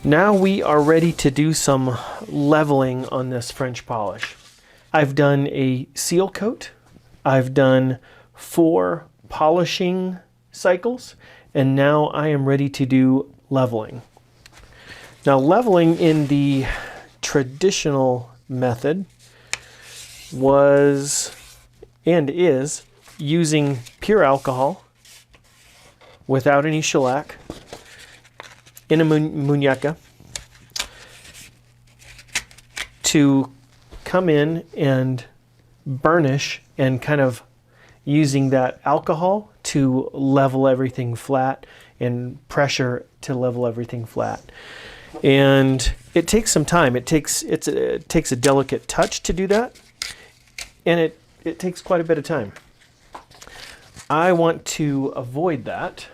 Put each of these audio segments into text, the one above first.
Now we are ready to do some leveling on this French polish. I've done a seal coat, I've done 4 polishing cycles, and now I am ready to do leveling. Now leveling in the traditional method was and is using pure alcohol without any shellac in a muñeca to come in and burnish and kind of using that alcohol to level everything flat and pressure to level everything flat. And it takes some time. It takes a delicate touch to do that, and it takes quite a bit of time. I want to avoid that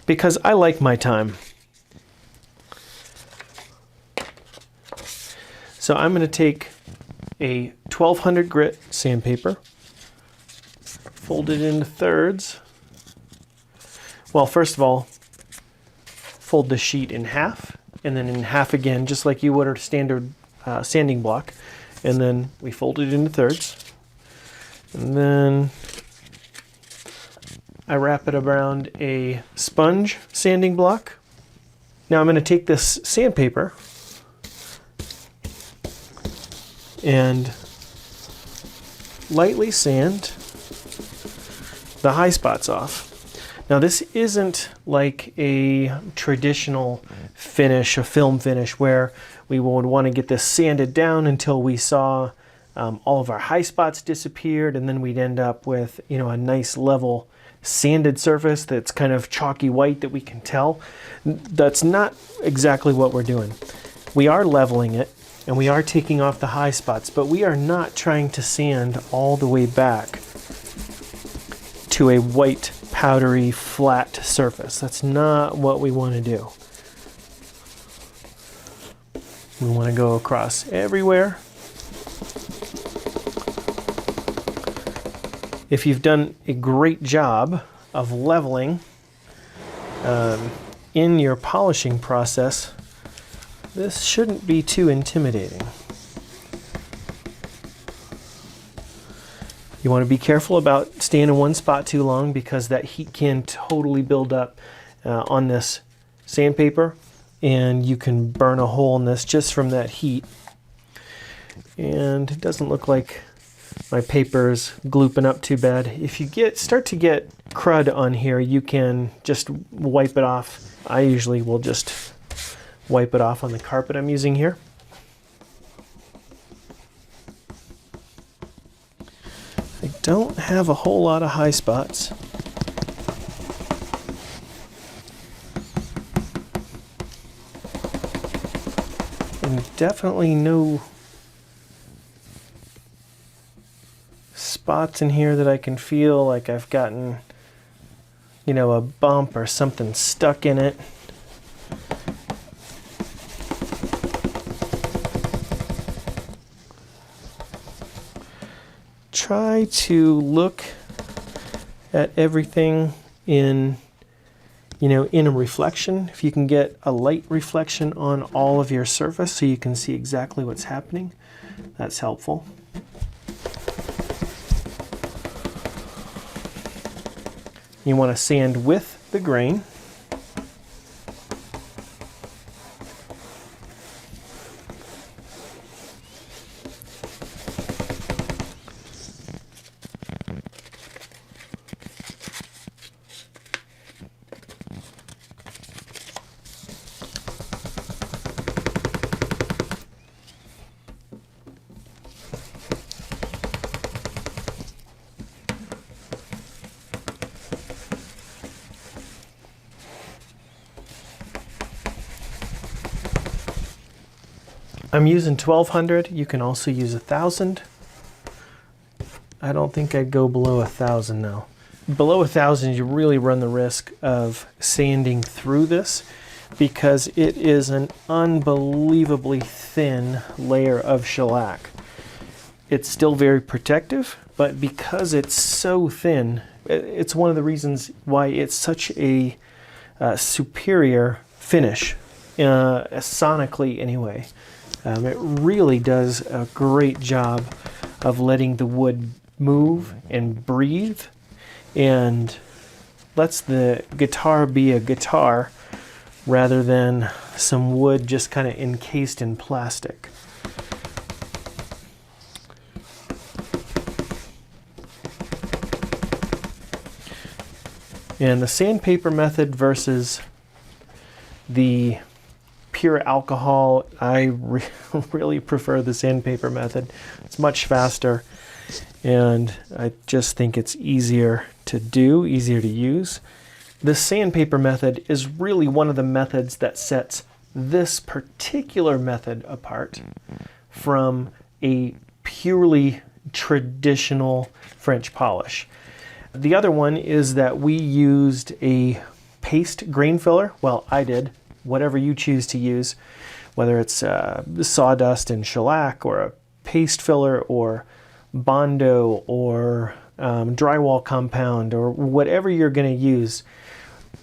because I like my time. So I'm going to take a 1200 grit sandpaper, fold it into thirds. Well, first of all, fold the sheet in half, and then in half again, just like you would a standard sanding block. And then we fold it into thirds. And then I wrap it around a sponge sanding block. Now I'm going to take this sandpaper and lightly sand the high spots off. Now this isn't like a traditional finish, a film finish, where we would want to get this sanded down until we saw all of our high spots disappeared, and then we'd end up with, you know, a nice level sanded surface that's kind of chalky white that we can tell. That's not exactly what we're doing. We are leveling it, and we are taking off the high spots, but we are not trying to sand all the way back to a white, powdery, flat surface. That's not what we want to do. We want to go across everywhere. If you've done a great job of leveling in your polishing process, this shouldn't be too intimidating. You want to be careful about staying in one spot too long, because that heat can totally build up on this sandpaper, and you can burn a hole in this just from that heat. And it doesn't look like my paper's glooping up too bad. If you start to get crud on here, you can just wipe it off. I usually will just wipe it off on the carpet I'm using here. I don't have a whole lot of high spots. And definitely no spots in here that I can feel like I've gotten, you know, a bump or something stuck in it. Try to look at everything in, you know, in a reflection. If you can get a light reflection on all of your surface so you can see exactly what's happening, that's helpful. You want to sand with the grain. I'm using 1200. You can also use 1000. I don't think I'd go below 1000 now. Below 1000, you really run the risk of sanding through this, because it is an unbelievably thin layer of shellac. It's still very protective, but because it's so thin, it's one of the reasons why it's such a superior finish sonically anyway. It really does a great job of letting the wood move and breathe, and lets the guitar be a guitar rather than some wood just kind of encased in plastic. And the sandpaper method versus the pure alcohol, I really prefer the sandpaper method. It's much faster, and I just think it's easier to do, easier to use. The sandpaper method is really one of the methods that sets this particular method apart from a purely traditional French polish. The other one is that we used a paste grain filler. Well, I did. Whatever you choose to use, whether it's sawdust and shellac, or a paste filler, or Bondo, or drywall compound, or whatever you're going to use.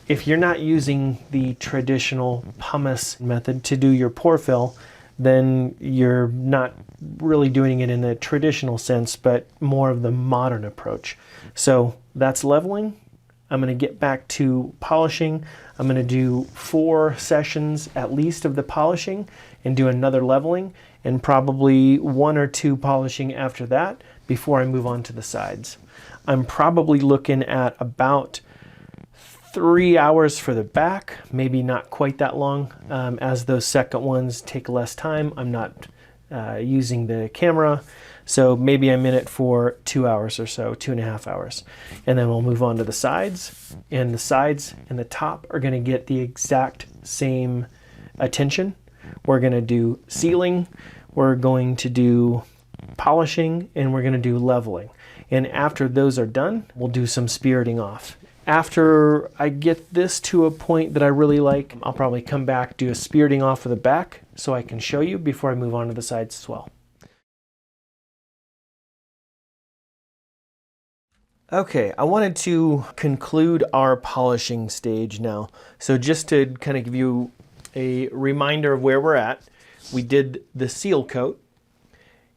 If you're not using the traditional pumice method to do your pour fill, then you're not really doing it in the traditional sense, but more of the modern approach. So that's leveling. I'm going to get back to polishing. I'm going to do 4 sessions at least of the polishing and do another leveling, and probably 1 or 2 polishing after that before I move on to the sides. I'm probably looking at about 3 hours for the back, maybe not quite that long, as those second ones take less time. I'm not using the camera, so maybe I'm in it for 2 hours or so, 2.5 hours. And then we'll move on to the sides, and the sides and the top are going to get the exact same attention. We're going to do sealing, we're going to do polishing, and we're going to do leveling. And after those are done, we'll do some spiriting off. After I get this to a point that I really like, I'll probably come back, do a spiriting off of the back so I can show you before I move on to the sides as well. Okay, I wanted to conclude our polishing stage now. So just to kind of give you a reminder of where we're at, we did the seal coat.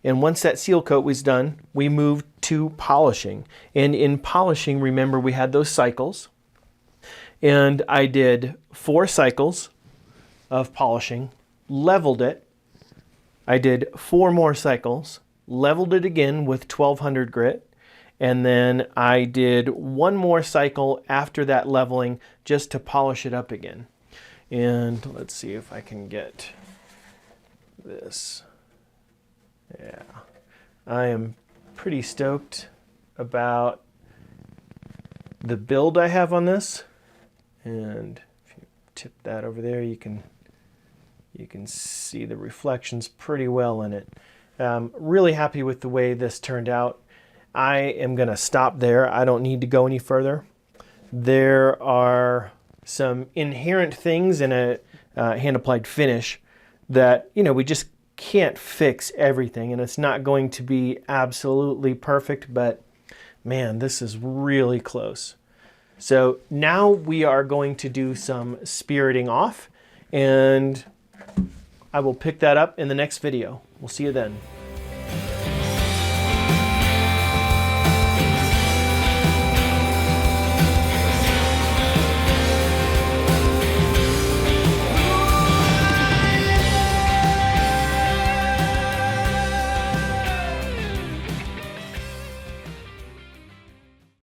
And once that seal coat was done, we moved to polishing. And in polishing, remember, we had those cycles. And I did 4 cycles of polishing, leveled it. I did 4 more cycles, leveled it again with 1200 grit. And then I did 1 more cycle after that leveling just to polish it up again. And let's see if I can get this. Yeah, I am pretty stoked about the build I have on this. And if you tip that over there, you can see the reflections pretty well in it. Really happy with the way this turned out. I am going to stop there. I don't need to go any further. There are some inherent things in a hand-applied finish that, you know, we just can't fix everything, and it's not going to be absolutely perfect, but man, this is really close. So now we are going to do some spiriting off, and I will pick that up in the next video. We'll see you then.